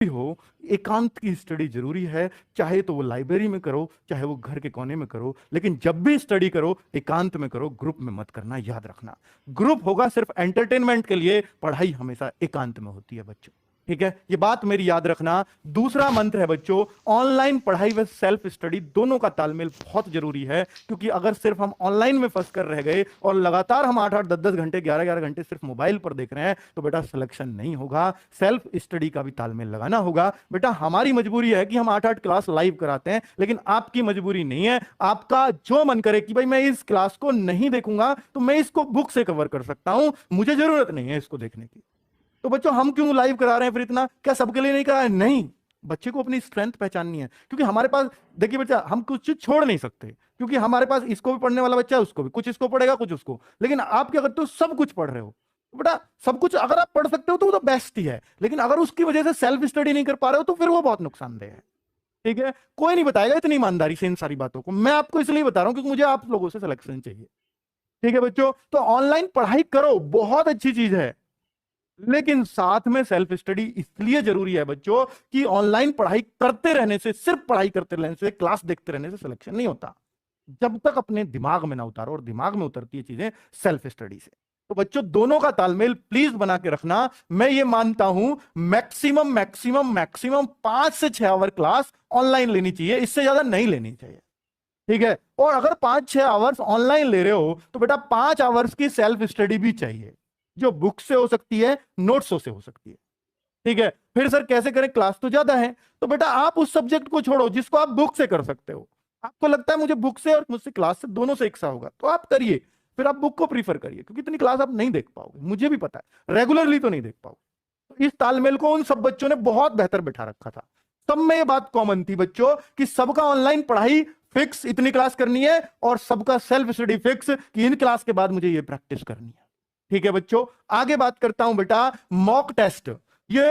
भी हो, एकांत की स्टडी जरूरी है। चाहे तो वो लाइब्रेरी में करो, चाहे वो घर के कोने में करो, लेकिन जब भी स्टडी करो एकांत में करो, ग्रुप में मत करना, याद रखना। ग्रुप होगा सिर्फ एंटरटेनमेंट के लिए, पढ़ाई हमेशा एकांत में होती है बच्चों। ठीक है, ये बात मेरी याद रखना। दूसरा मंत्र है बच्चों, ऑनलाइन पढ़ाई व सेल्फ स्टडी दोनों का तालमेल बहुत जरूरी है। क्योंकि अगर सिर्फ हम ऑनलाइन में फंस कर रह गए और लगातार हम 8-8 10-10 घंटे 11-11 घंटे सिर्फ मोबाइल पर देख रहे हैं, तो बेटा सिलेक्शन नहीं होगा। सेल्फ स्टडी का भी तालमेल लगाना होगा। बेटा हमारी मजबूरी है कि हम 8-8 क्लास लाइव कराते हैं, लेकिन आपकी मजबूरी नहीं है। आपका जो मन करे कि भाई मैं इस क्लास को नहीं देखूंगा, तो मैं इसको बुक से कवर कर सकता हूं, मुझे जरूरत नहीं है इसको देखने की। तो बच्चों हम क्यों लाइव करा रहे हैं फिर इतना? क्या सबके लिए नहीं करा है? नहीं, बच्चे को अपनी स्ट्रेंथ पहचाननी है। क्योंकि हमारे पास, देखिए बच्चा, हम कुछ चीज छोड़ नहीं सकते, क्योंकि हमारे पास इसको भी पढ़ने वाला बच्चा है, उसको भी कुछ इसको पढ़ेगा कुछ उसको। लेकिन आप क्या करते हो, सब कुछ पढ़ रहे हो। तो बेटा सब कुछ अगर आप पढ़ सकते हो तो वो तो बेस्ट ही है, लेकिन अगर उसकी वजह से सेल्फ स्टडी नहीं कर पा रहे हो तो फिर वो बहुत नुकसानदेह है। ठीक है, कोई नहीं बताएगा इतनी ईमानदारी से इन सारी बातों को, मैं आपको इसलिए बता रहा हूं क्योंकि मुझे आप लोगों से सिलेक्शन चाहिए। ठीक है बच्चों, तो ऑनलाइन पढ़ाई करो, बहुत अच्छी चीज है, लेकिन साथ में सेल्फ स्टडी इसलिए जरूरी है बच्चों कि ऑनलाइन पढ़ाई करते रहने से, सिर्फ पढ़ाई करते रहने से, क्लास देखते रहने से सिलेक्शन नहीं होता। जब तक अपने दिमाग में ना उतारो, और दिमाग में उतरती है चीजें सेल्फ स्टडी से। तो बच्चों दोनों का तालमेल प्लीज बना के रखना। मैं ये मानता हूं मैक्सिमम मैक्सिमम मैक्सिमम 5 से 6 आवर क्लास ऑनलाइन लेनी चाहिए, इससे ज्यादा नहीं लेनी चाहिए। ठीक है, और अगर 5-6 आवर्स ऑनलाइन ले रहे हो तो बेटा 5 आवर्स की सेल्फ स्टडी भी चाहिए, जो बुक से हो सकती है, नोट्सों से हो सकती है। ठीक है, फिर सर कैसे करें, क्लास तो ज्यादा है। तो बेटा आप उस सब्जेक्ट को छोड़ो जिसको आप बुक से कर सकते हो। आपको लगता है मुझे बुक से और मुझसे क्लास से दोनों से एक सा होगा, तो आप करिए, फिर आप बुक को प्रीफर करिए, क्योंकि इतनी क्लास आप नहीं देख पाओगे, मुझे भी पता है, रेगुलरली तो नहीं देख पाओगे। तो इस तालमेल को उन सब बच्चों ने बहुत बेहतर बैठा रखा था। सब में ये बात कॉमन थी बच्चों कि सबका ऑनलाइन पढ़ाई फिक्स, इतनी क्लास करनी है, और सबका सेल्फ स्टडी फिक्स कि इन क्लास के बाद मुझे ये प्रैक्टिस करनी है। ठीक है बच्चों, आगे बात करता हूं बेटा मॉक टेस्ट। ये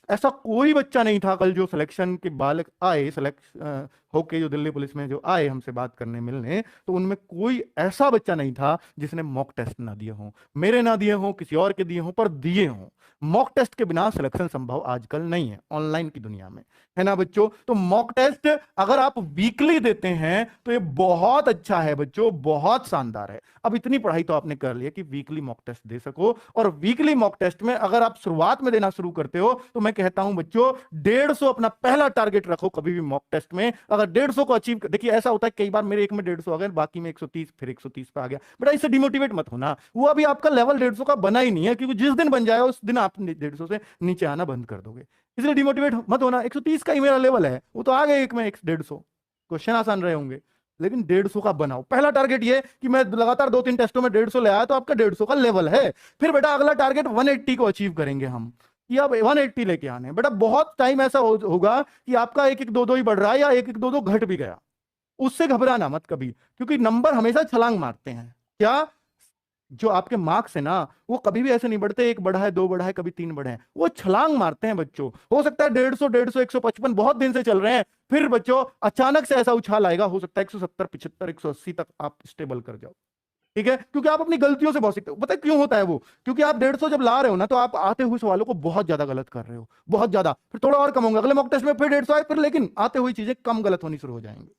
ऐसा कोई बच्चा नहीं था कल जो सिलेक्शन के बालक आए, सेलेक्ट होके जो दिल्ली पुलिस में जो आए हमसे बात करने मिलने, तो उनमें कोई ऐसा बच्चा नहीं था जिसने मॉक टेस्ट ना दिए हों, मेरे ना दिए हों, किसी और के दिए हों, पर दिए हों। मॉक टेस्ट के बिना सिलेक्शन संभव आजकल नहीं है ऑनलाइन की दुनिया में, है ना बच्चों? तो मॉक टेस्ट अगर आप वीकली देते हैं तो ये बहुत अच्छा है बच्चों, बहुत शानदार है। अब इतनी पढ़ाई तो आपने कर लिया कि वीकली मॉक टेस्ट दे सको, और वीकली मॉक टेस्ट में अगर आप शुरुआत में देना शुरू करते हो तो मैं कहता हूं बच्चों 150 अपना पहला टारगेट रखो कभी भी मॉक टेस्ट में। अगर 150 को अचीव, देखिए ऐसा होता है कई बार मेरे एक में 150 आ गए, बाकी में 130, फिर 130 पे आ गया। बेटा इससे डिमोटिवेट मत होना, वो अभी आपका लेवल 150 का बना ही नहीं है, क्योंकि जिस दिन बन जाएगा उस दिन आप 150 से नीचे आना बंद कर दोगे। इसलिए डिमोटिवेट मत होना, 130 का ही मेरा लेवल है, वो तो आ गए एक में 150, क्वेश्चन आसान रहे होंगे, लेकिन 150 का बनाओ। पहला टारगेट ये कि मैं लगातार 2-3 टेस्टों में 150 ले आया, तो आपका 150 का लेवल है। फिर बेटा अगला टारगेट 180 को अचीव करेंगे हम, कि अब 180 लेके आने। बेटा बहुत टाइम ऐसा होगा कि आपका 1-1 2-2 ही बढ़ रहा है, या 1-1 2-2 घट भी गया, उससे घबराना मत कभी, क्योंकि नंबर हमेशा छलांग मारते हैं। क्या? जो आपके मार्क्स है ना, वो कभी भी ऐसे नहीं बढ़ते, 1 बढ़ा है 2 बढ़ा है कभी 3 बढ़े हैं, वो छलांग मारते हैं बच्चों। हो सकता है 150 155 बहुत दिन से चल रहे हैं, फिर बच्चों अचानक से ऐसा उछाल आएगा, हो सकता है 170 75 180 तक आप स्टेबल कर जाओ। ठीक है, क्योंकि आप अपनी गलतियों से बहुत सीखते हो। पता है क्यों होता है वो? क्योंकि आप 150 जब ला रहे हो ना, तो आप आते हुए सवालों को बहुत ज्यादा गलत कर रहे हो, बहुत ज्यादा। फिर थोड़ा और कम होंगे अगले मॉक टेस्ट में, फिर 150 आए, फिर लेकिन आते हुए चीजें कम गलत होनी शुरू हो जाएंगी।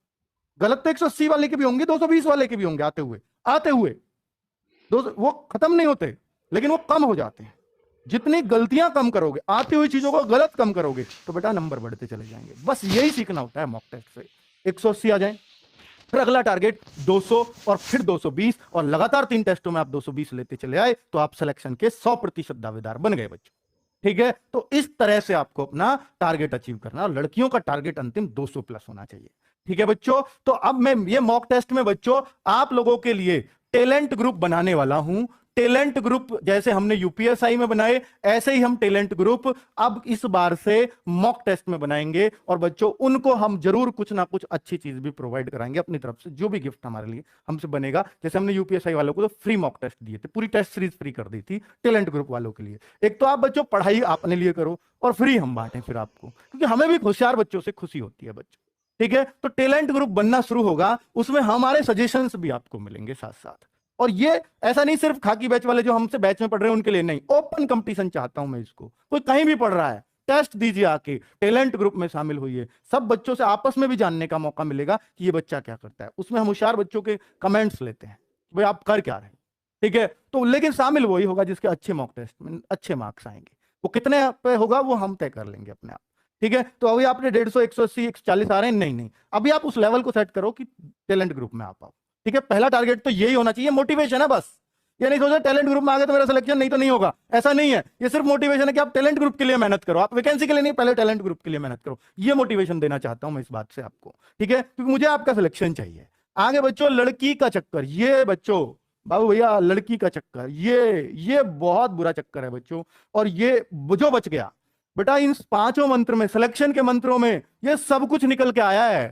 गलत तो 180 वाले के भी होंगे, 220 वाले के भी होंगे, आते हुए वो खत्म नहीं होते, लेकिन वो कम हो जाते हैं। जितनी गलतियां कम करोगे, आती हुई चीजों को गलत कम करोगे, तो बेटा नंबर बढ़ते चले जाएंगे। बस यही सीखना होता है मॉक टेस्ट से। 180 आ जाए, फिर अगला टारगेट 200, और फिर 220, और लगातार 3 टेस्टों में आप 220 लेते चले आए, तो आप सिलेक्शन के 100% दावेदार बन गए बच्चों। ठीक है, तो इस तरह से आपको अपना टारगेट अचीव करना। लड़कियों का टारगेट अंतिम 200 प्लस होना चाहिए। ठीक है बच्चों, तो अब मैं ये मॉक टेस्ट में बच्चों आप लोगों के लिए टैलेंट ग्रुप बनाने वाला हूं। टैलेंट ग्रुप जैसे हमने यूपीएसआई में बनाए, ऐसे ही हम टैलेंट ग्रुप अब इस बार से मॉक टेस्ट में बनाएंगे, और बच्चों उनको हम जरूर कुछ ना कुछ अच्छी चीज भी प्रोवाइड कराएंगे अपनी तरफ से, जो भी गिफ्ट हमारे लिए हमसे बनेगा। जैसे हमने यूपीएसआई वालों को तो फ्री मॉक टेस्ट दिए थे, पूरी टेस्ट सीरीज फ्री कर दी थी टैलेंट ग्रुप वालों के लिए। एक तो आप बच्चों पढ़ाई अपने लिए करो, और फ्री हम बांटें फिर आपको, क्योंकि हमें भी होशियार बच्चों से खुशी होती है बच्चों। ठीक है, तो टैलेंट ग्रुप बनना शुरू होगा, उसमें हमारे सजेशंस भी आपको मिलेंगे साथ साथ। और ये ऐसा नहीं सिर्फ खाकी बैच वाले जो हमसे बैच में पढ़ रहे हैं उनके लिए नहीं, ओपन कंपटीशन चाहता हूं मैं इसको। कोई कहीं भी पढ़ रहा है, टेस्ट दीजिए, आके टैलेंट ग्रुप में शामिल होइए, सब बच्चों से आपस में भी जानने का मौका मिलेगा कि ये बच्चा क्या करता है। उसमें हम होशियार बच्चों के कमेंट्स लेते हैं, भाई आप कर क्या रहे हैं, ठीक है। तो लेकिन शामिल वही होगा जिसके अच्छे मॉक टेस्ट में अच्छे मार्क्स आएंगे। वो कितने पे होगा वो हम तय कर लेंगे अपने आप, ठीक है। तो अभी आपने 150, 180, 140 आ रहे हैं, नहीं नहीं, अभी आप उस लेवल को सेट करो कि टैलेंट ग्रुप में आ पाओ, ठीक है। पहला टारगेट तो यही होना चाहिए, मोटिवेशन है बस। ये नहीं सोचो टैलेंट ग्रुप में आ गए तो मेरा सिलेक्शन नहीं तो नहीं होगा, ऐसा नहीं है। ये सिर्फ मोटिवेशन है कि आप टैलेंट ग्रुप के लिए मेहनत करो, आप वैकेंसी के लिए नहीं, पहले टैलेंट ग्रुप के लिए मेहनत करो। ये मोटिवेशन देना चाहता हूं मैं इस बात से आपको, ठीक है, क्योंकि मुझे आपका सिलेक्शन चाहिए। आगे बच्चों, लड़की का चक्कर, ये बच्चों बाबू भैया लड़की का चक्कर, ये बहुत बुरा चक्कर है बच्चों। और ये जो बच गया बेटा, इन पांचों मंत्र में, सिलेक्शन के मंत्रों में ये सब कुछ निकल के आया है।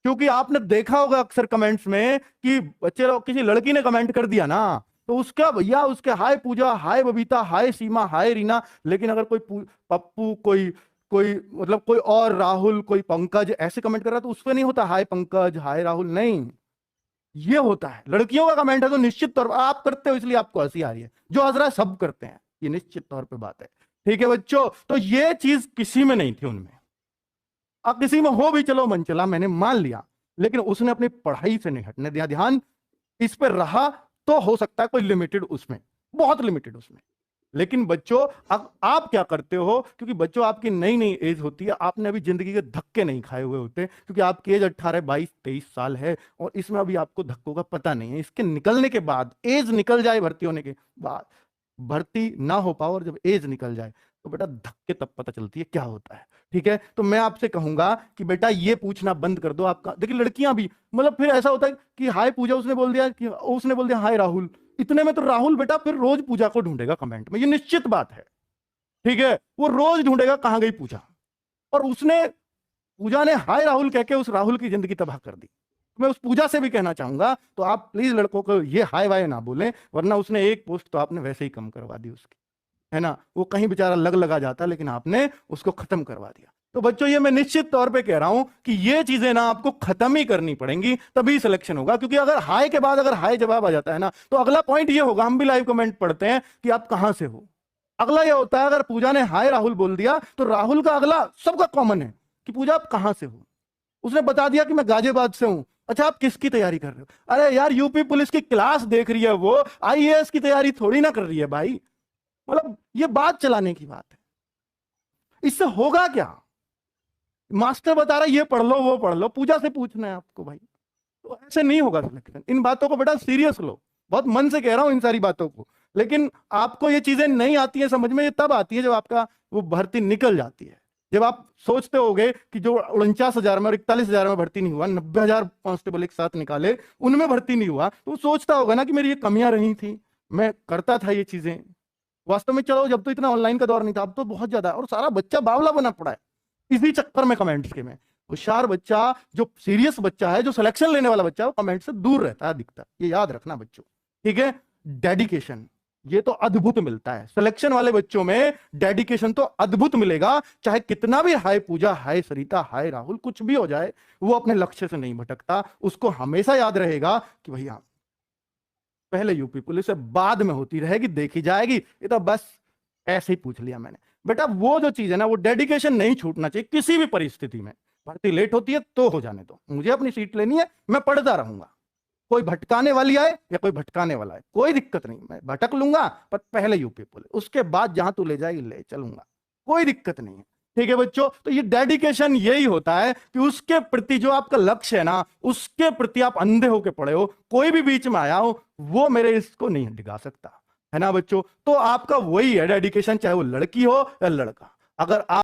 क्योंकि आपने देखा होगा अक्सर कमेंट्स में कि बच्चे लोग, किसी लड़की ने कमेंट कर दिया ना, तो उसका भैया, उसके हाय पूजा, हाय बबीता, हाय सीमा, हाय रीना। लेकिन अगर कोई पप्पू, कोई कोई मतलब कोई और राहुल, कोई पंकज ऐसे कमेंट कर रहा है तो उसमें नहीं होता हाय पंकज, हाय राहुल, नहीं, ये होता है लड़कियों का कमेंट है तो निश्चित तौर पर आप करते हो इसलिए आपको हंसी आ रही है, जो हंस रहा है सब करते हैं, ये निश्चित तौर पे बात है, ठीक है बच्चों। तो ये चीज किसी में नहीं थी उनमें। अब किसी में हो भी चलो मन चला, मैंने मान लिया, लेकिन उसने अपनी पढ़ाई से नहीं हटने दिया, ध्यान इस पर रहा, तो हो सकता है कोई लिमिटेड उसमें, बहुत लिमिटेड उसमें। लेकिन बच्चों अब आप क्या करते हो, क्योंकि बच्चों आपकी नई नई एज होती है, आपने अभी जिंदगी के धक्के नहीं खाए हुए होते, क्योंकि आपकी एज 18, 22, 23 साल है, और इसमें अभी आपको धक्कों का पता नहीं है। इसके निकलने के बाद, एज निकल जाए भर्ती होने के बाद, भर्ती ना हो पाओ और जब एज निकल जाए तो बेटा धक्के तब पता चलती है क्या होता है, ठीक है। तो मैं आपसे कहूंगा कि बेटा ये पूछना बंद कर दो आपका। देखिए लड़कियां भी, मतलब फिर ऐसा होता है कि हाय पूजा उसने बोल दिया, कि उसने बोल दिया हाय राहुल, इतने में तो राहुल बेटा फिर रोज पूजा को ढूंढेगा कमेंट में, ये निश्चित बात है, ठीक है। वो रोज ढूंढेगा कहां गई पूजा, और उसने, पूजा ने हाय राहुल कह के उस राहुल की जिंदगी तबाह कर दी। मैं उस पूजा से भी कहना चाहूंगा, तो आप प्लीज लड़कों को ये हाय वाय ना बोलें, वरना उसने एक पोस्ट तो आपने वैसे ही कम करवा दी उसकी, है ना। वो कहीं बेचारा लग लगा जाता, लेकिन आपने उसको खत्म करवा दिया। तो बच्चों ये मैं निश्चित तौर पे कह रहा हूं कि ये चीजें ना आपको खत्म ही करनी पड़ेंगी, तभी सिलेक्शन होगा। क्योंकि अगर हाय के बाद अगर हाय जवाब आ जाता है ना, तो अगला पॉइंट ये होगा, हम भी लाइव कमेंट पढ़ते हैं कि आप कहां से हो। अगला ये होता है, अगर पूजा ने हाय राहुल बोल दिया तो राहुल का अगला सबका कॉमन है कि पूजा आप कहां से हो। उसने बता दिया कि मैं गाजियाबाद से हूं, अच्छा आप किसकी तैयारी कर रहे हो, अरे यार यूपी पुलिस की क्लास देख रही है वो, आईएएस की तैयारी थोड़ी ना कर रही है भाई। मतलब ये बात चलाने की बात है, इससे होगा क्या। मास्टर बता रहा है ये पढ़ लो वो पढ़ लो, पूजा से पूछना है आपको भाई, तो ऐसे नहीं होगा सिलेक्शन। इन बातों को बेटा सीरियस लो, बहुत मन से कह रहा हूं इन सारी बातों को। लेकिन आपको ये चीजें नहीं आती है समझ में, ये तब आती है जब आपका वो भर्ती निकल जाती है। जब आप सोचते होगे कि जो 49,000 में और 41,000 में भर्ती नहीं हुआ, 90,000 कांस्टेबल एक साथ निकाले उनमें भर्ती नहीं हुआ, तो वो सोचता होगा ना कि मेरी ये कमियां रही थी, मैं करता था ये चीजें। वास्तव में चलो जब तो इतना ऑनलाइन का दौर नहीं था, अब तो बहुत ज्यादा है, और सारा बच्चा बावला बना पड़ा है इसी चक्कर में कमेंट्स के में। होशियार बच्चा, जो सीरियस बच्चा है, जो सिलेक्शन लेने वाला बच्चा है, वो कमेंट से दूर रहता है, दिखता है, ये याद रखना बच्चों, ठीक है। डेडिकेशन ये तो अद्भुत मिलता है सिलेक्शन वाले बच्चों में, डेडिकेशन तो अद्भुत मिलेगा। चाहे कितना भी हाय पूजा, हाय सरिता, हाय राहुल कुछ भी हो जाए, वो अपने लक्ष्य से नहीं भटकता। उसको हमेशा याद रहेगा कि भैया पहले यूपी पुलिस है, बाद में होती रहेगी, देखी जाएगी, ये तो बस ऐसे ही पूछ लिया मैंने। बेटा वो जो चीज है ना, वो डेडिकेशन नहीं छूटना चाहिए किसी भी परिस्थिति में। भर्ती लेट होती है तो हो जाने दो, मुझे अपनी सीट लेनी है, मैं पढ़ता रहूंगा। कोई भटकाने वाली आए या कोई भटकाने वाला है, कोई दिक्कत नहीं, मैं भटक लूंगा, पर पहले यूपी पुलिस, उसके बाद जहां तू ले जाएगी ले चलूंगा, कोई दिक्कत नहीं है, ठीक है बच्चों। तो ये डेडिकेशन यही होता है कि उसके प्रति जो आपका लक्ष्य है ना, उसके प्रति आप अंधे होके पड़े हो, कोई भी बीच में आया हो वो मेरे इसको नहीं डिगा सकता, है ना बच्चों। तो आपका वही है डेडिकेशन, चाहे वो लड़की हो या लड़का। अगर आप